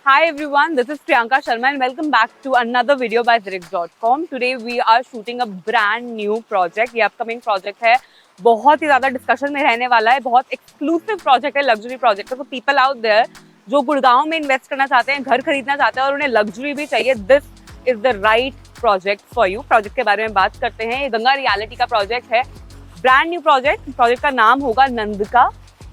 Hi everyone, this is Priyanka Sharma and welcome back to another video by Zirix.com. Today we are shooting a brand new project. ये upcoming project है, बहुत ही ज़्यादा discussion में रहने वाला है, बहुत एक्सक्लूसिव प्रोजेक्ट है, लग्जरी प्रोजेक्ट है. तो पीपल आउट देयर जो गुड़गांव में इन्वेस्ट करना चाहते हैं, घर खरीदना चाहते हैं और उन्हें लग्जरी भी चाहिए, this is the right project for you. Project के बारे में बात करते हैं. ये गंगा रियलिटी का प्रोजेक्ट है, ब्रांड न्यू प्रोजेक्ट. प्रोजेक्ट का नाम होगा नंदका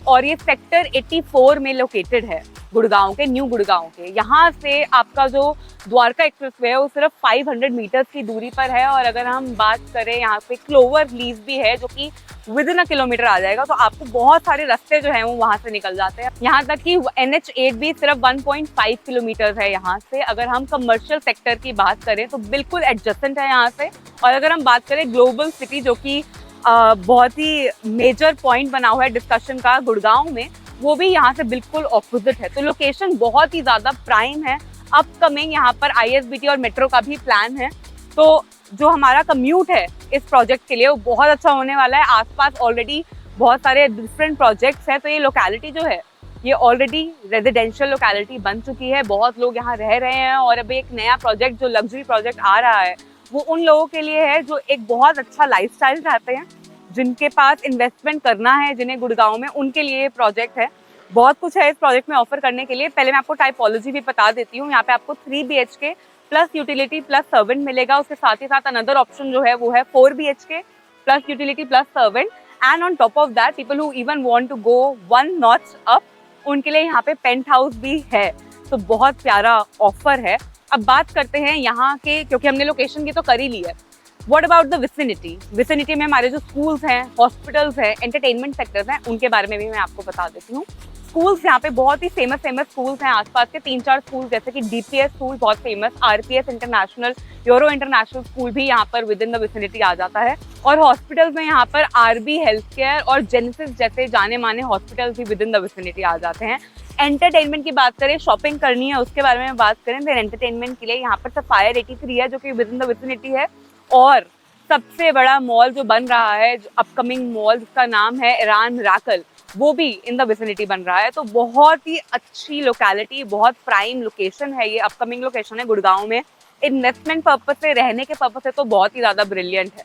और ये सेक्टर 84 में लोकेटेड है, गुड़गांव के, न्यू गुड़गांव के. यहाँ से आपका जो द्वारका एक्सप्रेसवे है वो सिर्फ 500 मीटर्स की दूरी पर है. और अगर हम बात करें, यहाँ पे क्लोवर लीज भी है जो कि विद इन अ किलोमीटर आ जाएगा. तो आपको बहुत सारे रास्ते जो हैं वो वहाँ से निकल जाते हैं. यहाँ तक कि NH8 भी सिर्फ 1.5 किलोमीटर है यहाँ से. अगर हम कमर्शियल सेक्टर की बात करें तो बिल्कुल एडजस्टेंट है यहाँ से. और अगर हम बात करें ग्लोबल सिटी, जो कि बहुत ही मेजर पॉइंट बना हुआ है डिस्कशन का गुड़गांव में, वो भी यहाँ से बिल्कुल ऑपोजिट है. तो लोकेशन बहुत ही ज़्यादा प्राइम है. अपकमिंग यहाँ पर ISBT और मेट्रो का भी प्लान है. तो जो हमारा कम्यूट है इस प्रोजेक्ट के लिए वो बहुत अच्छा होने वाला है. आसपास ऑलरेडी बहुत सारे डिफरेंट प्रोजेक्ट्स हैं. तो ये लोकेलिटी जो है ये ऑलरेडी रेजिडेंशियल लोकेलिटी बन चुकी है, बहुत लोग यहाँ रह रहे हैं. और अभी एक नया प्रोजेक्ट जो लग्जरी प्रोजेक्ट आ रहा है वो उन लोगों के लिए है जो एक बहुत अच्छा लाइफस्टाइल चाहते हैं, जिनके पास इन्वेस्टमेंट करना है, जिन्हें गुड़गांव में, उनके लिए ये प्रोजेक्ट है. बहुत कुछ है इस प्रोजेक्ट में ऑफर करने के लिए. पहले मैं आपको टाइपोलॉजी भी बता देती हूँ. यहाँ पे आपको 3 BHK plus utility plus servant मिलेगा. उसके साथ ही साथ अनदर ऑप्शन जो है वो है 4 BHK plus utility plus servant. And on top of that people who even want to go 1 notch up, उनके लिए यहाँ पे पेंट हाउस भी है. तो बहुत प्यारा ऑफर है. अब बात करते हैं यहाँ के, क्योंकि हमने लोकेशन की तो कर ही ली है. What about the vicinity? Vicinity में हमारे जो स्कूल्स हैं, हॉस्पिटल्स हैं, एंटरटेनमेंट सेक्टर्स हैं, उनके बारे में भी मैं आपको बता देती हूँ. स्कूल्स यहाँ पे बहुत ही फेमस स्कूल्स हैं. आसपास के 3-4 स्कूल, जैसे कि DPS स्कूल बहुत famous, RPS international, euro international school भी यहाँ पर विद इन द विसिनिटी आ जाता है. और हॉस्पिटल्स में यहाँ पर RB हेल्थ केयर और जेनेसिस जैसे जाने माने हॉस्पिटल्स भी विद इन द विसिनिटी आ जाते हैं. एंटरटेनमेंट की बात करें, शॉपिंग करनी है उसके बारे में बात करें, तो एंटरटेनमेंट के लिए यहाँ पर सफायर 83 है जो कि विद इन द विसिनिटी है. और सबसे बड़ा मॉल जो बन रहा है, जो अपकमिंग मॉल, जिसका नाम है ईरान मिराकल, वो भी इन द विसिनिटी बन रहा है. तो बहुत ही अच्छी लोकेलिटी, बहुत प्राइम लोकेशन है ये. अपकमिंग लोकेशन है गुड़गांव में. इन्वेस्टमेंट पर्पस से, रहने के पर्पस से तो बहुत ही ज़्यादा ब्रिलियंट है.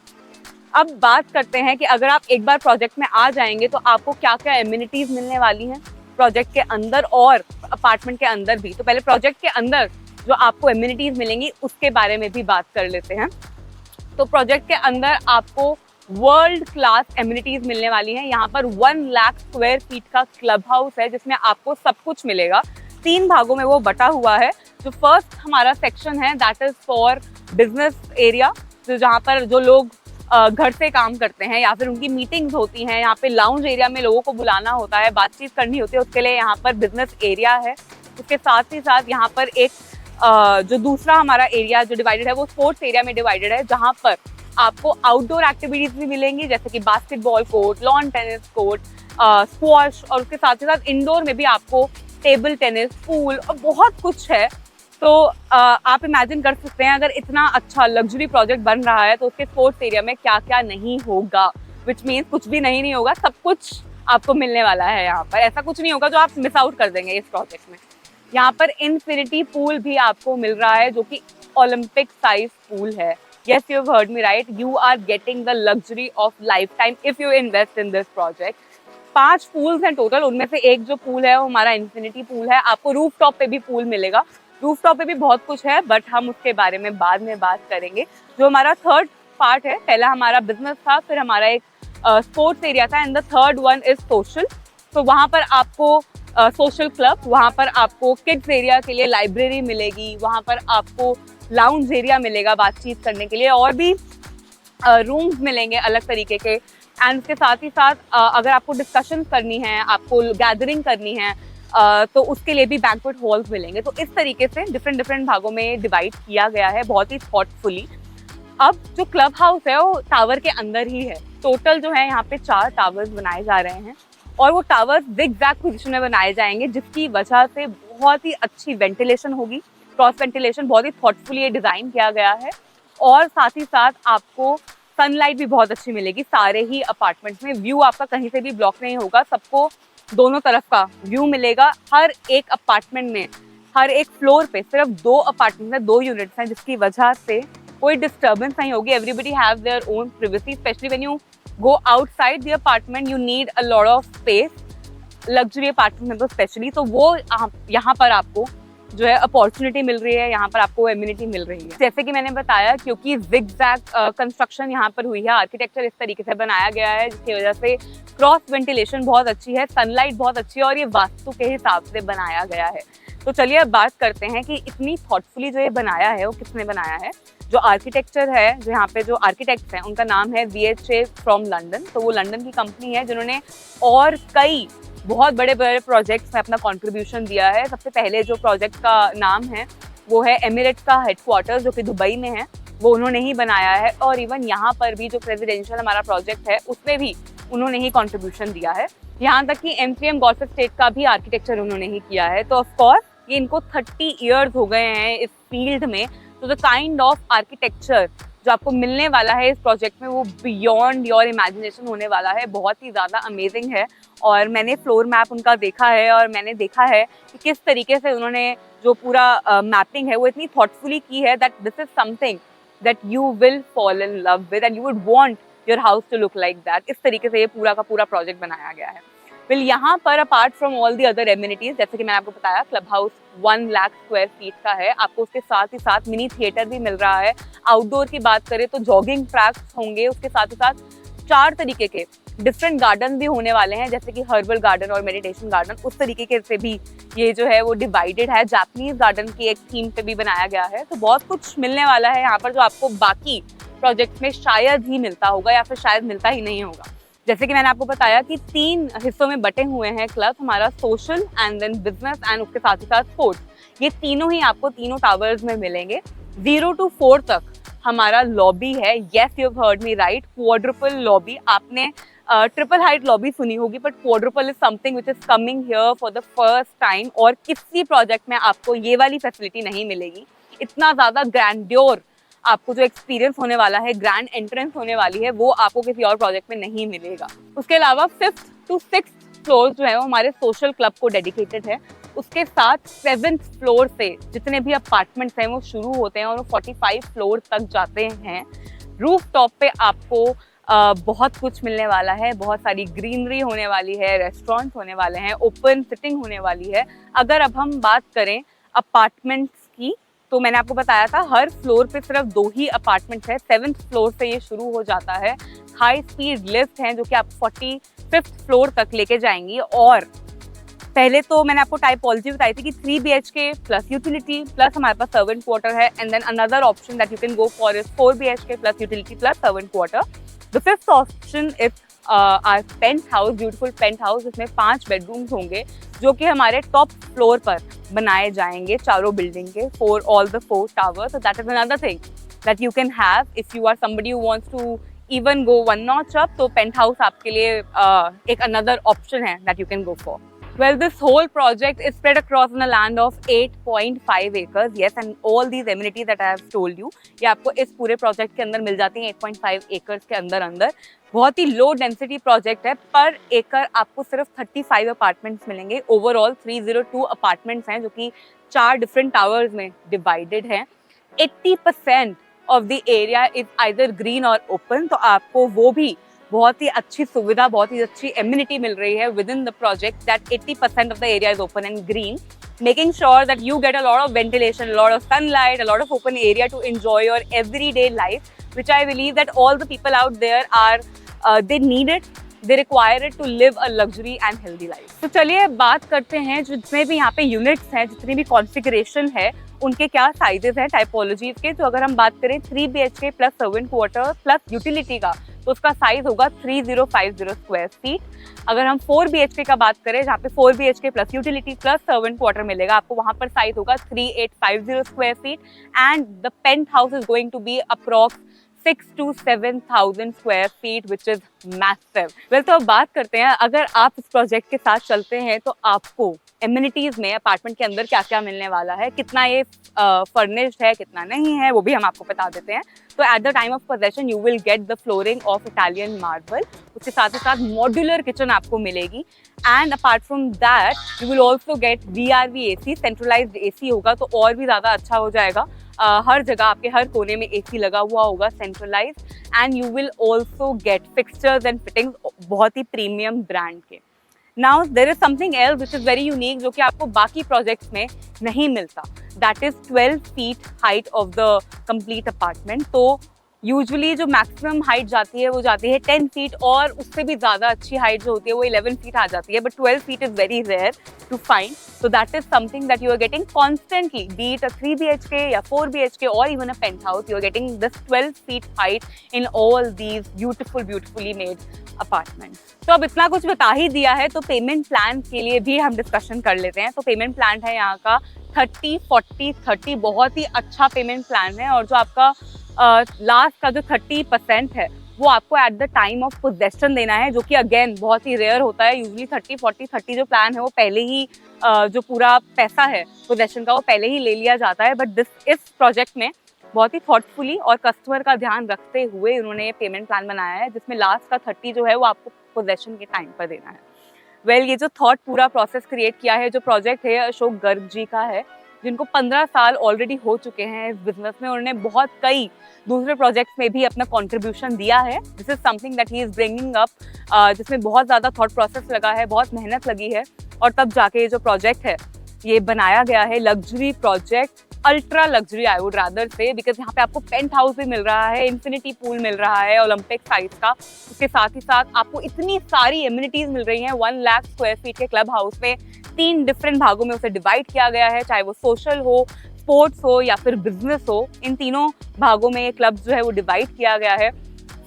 अब बात करते हैं कि अगर आप एक बार प्रोजेक्ट में आ जाएंगे तो आपको क्या क्या एमिनिटीज़ मिलने वाली हैं प्रोजेक्ट के अंदर और अपार्टमेंट के अंदर भी. तो पहले प्रोजेक्ट के अंदर जो आपको एमिनिटीज़ मिलेंगी उसके बारे में भी बात कर लेते हैं. तो प्रोजेक्ट के अंदर आपको वर्ल्ड क्लास एमिनिटीज मिलने वाली हैं. यहाँ पर 1 लाख स्क्वायर फीट का क्लब हाउस है जिसमें आपको सब कुछ मिलेगा. 3 भागों में वो बटा हुआ है. जो फर्स्ट हमारा सेक्शन है that is for business area, तो जहाँ पर जो लोग घर से काम करते हैं या फिर उनकी मीटिंग्स होती हैं, यहाँ पे लाउंज एरिया में लोगों को बुलाना होता है, बातचीत करनी होती है, उसके लिए यहाँ पर बिजनेस एरिया है. उसके साथ ही साथ यहाँ पर एक जो दूसरा हमारा एरिया जो डिवाइडेड है वो स्पोर्ट्स एरिया में डिवाइडेड है, जहाँ पर आपको आउटडोर एक्टिविटीज भी मिलेंगी, जैसे कि basketball court, lawn tennis court, squash, और उसके साथ ही साथ इंडोर में भी आपको टेबल टेनिस, पूल और बहुत कुछ है. तो आप इमेजिन कर सकते हैं अगर इतना अच्छा लग्जरी प्रोजेक्ट बन रहा है तो उसके स्पोर्ट्स एरिया में क्या क्या नहीं होगा. विच मीन्स कुछ भी नहीं होगा, सब कुछ आपको मिलने वाला है यहाँ पर. ऐसा कुछ नहीं होगा जो आप मिस आउट कर देंगे इस प्रोजेक्ट में. यहाँ पर इन्फिनिटी पूल भी आपको मिल रहा है जो कि ओलंपिक साइज पूल है. Yes, you've heard me right. You are getting the luxury of lifetime if you invest in this project. 5 pools हैं टोटल, उनमें से एक जो पूल है वो हमारा इन्फिनिटी पूल है. आपको रूफ टॉप पे भी पूल मिलेगा. रूफ टॉप पे भी बहुत कुछ है बट हम उसके बारे में बाद में बात करेंगे. जो हमारा थर्ड पार्ट है, पहला हमारा बिजनेस था, फिर हमारा एक स्पोर्ट्स एरिया था, and the third one is social. तो वहाँ पर आपको सोशल क्लब, वहाँ पर आपको किड्स एरिया के लिए लाइब्रेरी मिलेगी, वहाँ पर आपको लाउंज एरिया मिलेगा बातचीत करने के लिए, और भी रूम्स मिलेंगे अलग तरीके के. एंड उसके साथ ही साथ अगर आपको डिस्कशन करनी है, आपको गैदरिंग करनी है, तो उसके लिए भी बैंक्वेट हॉल्स मिलेंगे. तो इस तरीके से डिफरेंट भागों में डिवाइड किया गया है बहुत ही थॉटफुली. अब जो क्लब हाउस है वो टावर के अंदर ही है. टोटल जो है यहाँ पे 4 टावर्स बनाए जा रहे हैं और वो टावर्स ज़िगज़ैग पोजीशन में बनाए जाएंगे, जिसकी वजह से बहुत ही अच्छी वेंटिलेशन होगी. क्रॉस वेंटिलेशन बहुत ही थॉटफुली डिज़ाइन किया गया है. और साथ ही साथ आपको सनलाइट भी बहुत अच्छी मिलेगी सारे ही अपार्टमेंट्स में. व्यू आपका कहीं से भी ब्लॉक नहीं होगा, सबको दोनों तरफ का व्यू मिलेगा. हर एक अपार्टमेंट में हर एक फ्लोर पे सिर्फ 2 अपार्टमेंट में 2 यूनिट्स हैं, जिसकी वजह से कोई डिस्टर्बेंस नहीं होगी. Everybody have their own privacy, specially when you go outside the apartment you need a lot of space, luxury apartment में तो स्पेशली. तो वो यहाँ पर आपको जो है अपॉर्चुनिटी मिल रही है, यहाँ पर आपको एम्यूनिटी मिल रही है. जैसे कि मैंने बताया, क्योंकि जिगजैग कंस्ट्रक्शन यहाँ पर हुई है, आर्किटेक्चर इस तरीके से बनाया गया है जिसकी वजह से क्रॉस वेंटिलेशन बहुत अच्छी है, सनलाइट बहुत अच्छी है और ये वास्तु के हिसाब से बनाया गया है. तो चलिए अब बात करते हैं कि इतनी थॉटफुली जो ये बनाया है वो किसने बनाया है. जो आर्किटेक्चर है, जो यहाँ पे जो आर्किटेक्ट हैं, उनका नाम है VHA फ्रॉम लंदन. तो वो लंदन की कंपनी है जिन्होंने और कई बहुत बड़े बड़े प्रोजेक्ट्स में अपना कंट्रीब्यूशन दिया है. सबसे पहले जो प्रोजेक्ट का नाम है वो है एमिरेट्स का हेडक्वार्टर्स, जो कि दुबई में है, वो उन्होंने ही बनाया है. और इवन यहाँ पर भी जो प्रेसिडेंशियल हमारा प्रोजेक्ट है उसमें भी उन्होंने ही कंट्रीब्यूशन दिया है. यहाँ तक कि M3M गॉल्फ स्टेट का भी आर्किटेक्चर उन्होंने ही किया है. तो ऑफकोर्स ये इनको 30 ईयर्स हो गए हैं इस फील्ड में. तो द काइंड ऑफ आर्किटेक्चर जो आपको मिलने वाला है इस प्रोजेक्ट में वो बियॉन्ड योर इमेजिनेशन होने वाला है. बहुत ही ज़्यादा अमेजिंग है. और मैंने फ्लोर मैप उनका देखा है और मैंने देखा है कि किस तरीके से उन्होंने जो पूरा मैपिंग है वो इतनी थॉटफुली की है that this is something that you will fall in love with and you would want your house to look like that. इस तरीके से ये पूरा का पूरा प्रोजेक्ट बनाया गया है. फिर यहाँ पर apart from all the other amenities, जैसे कि मैंने आपको बताया, club house 1 lakh square feet का है. आपको उसके साथ ही साथ मिनी थिएटर भी मिल रहा है. आउटडोर की बात करें तो जॉगिंग ट्रैक्स होंगे. उसके साथ ही साथ 4 तरीके के डिफरेंट गार्डन भी होने वाले हैं, जैसे कि हर्बल गार्डन और मेडिटेशन गार्डन. उस तरीके से भी ये जो है वो डिवाइडेड है. जापानीज गार्डन की एक थीम पे भी बनाया गया है. तो बहुत कुछ मिलने वाला है यहाँ पर जो आपको बाकी प्रोजेक्ट में शायद ही मिलता होगा या फिर शायद मिलता ही नहीं होगा. जैसे कि मैंने आपको बताया कि 3 हिस्सों में बटे हुए हैं क्लब, हमारा सोशल एंड देन बिजनेस एंड उसके साथ ही साथ स्पोर्ट्स. ये तीनों ही आपको तीनों टावर्स में मिलेंगे. 0 to 4 तक हमारा लॉबी है. Yes, you have heard me right, quadruple lobby. आपने ट्रिपल हाइट लॉबी सुनी होगी, but quadruple is something which is coming here for the first time. और किसी प्रोजेक्ट में आपको ये वाली फैसिलिटी नहीं मिलेगी. इतना ज़्यादा ग्रैंड्योर आपको जो एक्सपीरियंस होने वाला है, ग्रैंड एंट्रेंस होने वाली है, वो आपको किसी और प्रोजेक्ट में नहीं मिलेगा. उसके अलावा 5th to 6th फ्लोर जो है वो हमारे सोशल क्लब को डेडिकेटेड है. उसके साथ 7th फ्लोर से जितने भी अपार्टमेंट्स हैं वो शुरू होते हैं और वो 45 फ्लोर तक जाते हैं. रूफ टॉप पे आपको बहुत कुछ मिलने वाला है. बहुत सारी ग्रीनरी होने वाली है, रेस्टोरेंट होने वाले हैं, ओपन सिटिंग होने वाली है. अगर अब हम बात करें अपार्टमेंट्स की, तो मैंने आपको बताया था हर फ्लोर पे सिर्फ 2 ही अपार्टमेंट्स है. 7th फ्लोर से ये शुरू हो जाता है. हाई स्पीड लिफ्ट हैं जो कि आप 45th फ्लोर तक लेके जाएंगी. और पहले तो मैंने आपको टाइपोलॉजी बताई थी कि 3 BHK प्लस यूटिलिटी प्लस हमारे पास सर्वेंट क्वार्टर है. And then another option that you can go for is 4 BHK plus utility plus servant quarter. The 5th option is our penthouse, beautiful penthouse. इसमें 5 bedrooms होंगे जो कि हमारे top floor पर बनाए जाएंगे चारों बिल्डिंग के, for all the 4 towers. So that is another thing that you can have if you are somebody who wants to even go 1 notch up. तो पेंट हाउस आपके लिए एक another option है that you can go for. Well, this whole project is spread across in a land of 8.5 acres. Yes, and all these amenities that I have told you, ये आपको इस पूरे project के अंदर मिल जाती हैं 8.5 एकर्स के अंदर अंदर. बहुत ही लो डेंसिटी प्रोजेक्ट है. पर एकड़ आपको सिर्फ 35 अपार्टमेंट्स मिलेंगे. ओवरऑल 302 अपार्टमेंट्स हैं जो कि 4 डिफरेंट टावर्स में डिवाइडेड हैं. 80% of the area is either green और ओपन. तो आपको वो भी बहुत ही अच्छी सुविधा, बहुत ही अच्छी एम्यूनिटी मिल रही है with in the project that 80% of the area is open and green, making sure that you get a lot of ventilation, a lot of sunlight, a lot of open area to enjoy your everyday life, which I believe that all the people out there are they need it, they require it to live a luxury and healthy life. तो चलिए बात करते हैं जितने भी यहाँ पे units हैं, जितनी भी कॉन्फ़िगरेशन है, उनके क्या साइजेस हैं टाइपोलॉजीज के. तो अगर हम बात करें 3 BHK plus servant quarter plus utility का, तो उसका साइज होगा 3050 स्क्वायर फीट. अगर हम 4 BHK का बात करें, जहाँ पे 4 BHK plus utility plus servant quarter मिलेगा, आपको वहाँ पर साइज होगा 3850 square feet. And the penthouse is going to be approx 6 to 7,000 square feet which is massive. Well, तो अब बात करते हैं, अगर आप इस प्रोजेक्ट के साथ चलते हैं तो आपको एमिनिटीज में अपार्टमेंट के अंदर क्या क्या मिलने वाला है, कितना ये फर्निश्ड है, कितना नहीं है, वो भी हम आपको बता देते हैं। तो at the time of possession you will get the flooring of Italian marble, उसके साथ ही साथ मॉड्यूलर किचन आपको मिलेगी। And apart from that you will also gate VRV AC, centralised AC होगा तो और भी ज़्यादा अच्छा हो जाएगा। हर जगह आपके हर कोने में AC लगा हुआ होगा, centralise. And you will also get fixtures and fittings बहुत ही प्रीमियम ब्रांड के। Now there is something else which is very unique, जो कि आपको बाकी प्रोजेक्ट्स में नहीं मिलता। That is 12 feet height of the complete apartment. तो यूजुअली जो मैक्सिमम हाइट जाती है वो जाती है 10 फीट, और उससे भी ज़्यादा अच्छी हाइट जो होती है वो 11 फीट आ जाती है, but 12 feet is very rare to find. So that is something that you are getting constantly, be it a 3 BHK या 4 BHK और even a penthouse, you are getting this 12 feet height in all these beautifully made apartment. तो अब इतना कुछ बता ही दिया है, तो पेमेंट प्लान के लिए भी हम डिस्कशन कर लेते हैं। तो पेमेंट प्लान है यहाँ का 30-40-30, बहुत ही अच्छा पेमेंट प्लान है। और जो आपका लास्ट का जो 30% है वो आपको at the time of possession देना है, जो कि अगेन बहुत ही रेयर होता है। यूजुअली 30-40-30 जो प्लान है वो पहले ही जो पूरा पैसा है पोजेशन का वो पहले ही ले लिया जाता है। बट इस प्रोजेक्ट में बहुत ही थॉटफुली और कस्टमर का ध्यान रखते हुए उन्होंने ये पेमेंट प्लान बनाया है, जिसमें लास्ट का 30 जो है वो आपको पोजेशन के टाइम पर देना है। वेल, ये जो थॉट पूरा प्रोसेस क्रिएट किया है, जो प्रोजेक्ट है अशोक गर्ग जी का है, जिनको 15 साल ऑलरेडी हो चुके हैं इस बिजनेस में। उन्होंने बहुत कई दूसरे प्रोजेक्ट्स में भी अपना कंट्रीब्यूशन दिया है। This is something that he is bringing up, जिसमें बहुत ज़्यादा थॉट प्रोसेस लगा है, बहुत मेहनत लगी है, और तब जाके ये जो प्रोजेक्ट है ये बनाया गया है। Luxury project, ultra luxury I would rather से, बिकॉज यहाँ पे आपको पेंट हाउस भी मिल रहा है, इंफिनिटी पूल मिल रहा है ओलंपिक साइज का। उसके साथ ही साथ आपको इतनी सारी एमिनिटीज मिल रही हैं। 1 लाख स्क्वायर फीट के क्लब हाउस में 3 डिफरेंट भागों में उसे डिवाइड किया गया है, चाहे वो सोशल हो, स्पोर्ट्स हो या फिर बिजनेस हो। इन तीनों भागों में ये क्लब जो है वो डिवाइड किया गया है।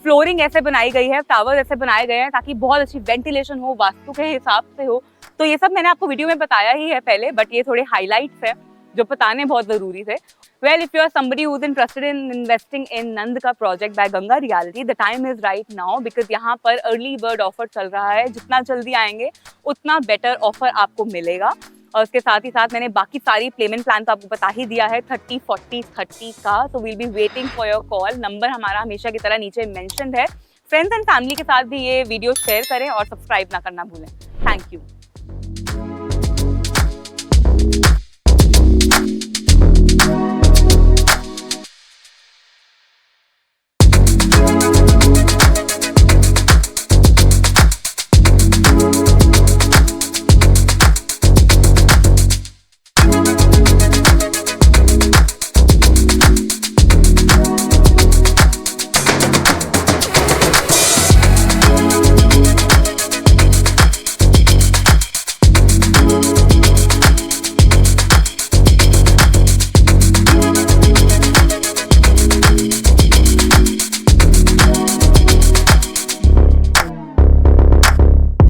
फ्लोरिंग ऐसे बनाई गई है, टावर ऐसे बनाए गए हैं ताकि बहुत अच्छी वेंटिलेशन हो, वास्तु के हिसाब से हो। तो ये सब मैंने आपको वीडियो में बताया ही है पहले, बट ये थोड़े हाईलाइट्स है जो बताने बहुत जरूरी थे। Well, if you are somebody who is interested in investing in Nand का project by Ganga reality, the time is right now, because यहाँ पर अर्ली बर्ड ऑफर चल रहा है। जितना जल्दी आएंगे उतना बेटर ऑफर आपको मिलेगा। और उसके साथ ही साथ मैंने बाकी सारी पेमेंट प्लान तो आपको बता ही दिया है 30-40-30 का। तो we'll be waiting for your call. Number हमारा हमेशा की तरह नीचे मेंशन्ड है। फ्रेंड्स एंड फैमिली के साथ भी ये वीडियो शेयर करें और सब्सक्राइब ना करना भूलें। Thank you.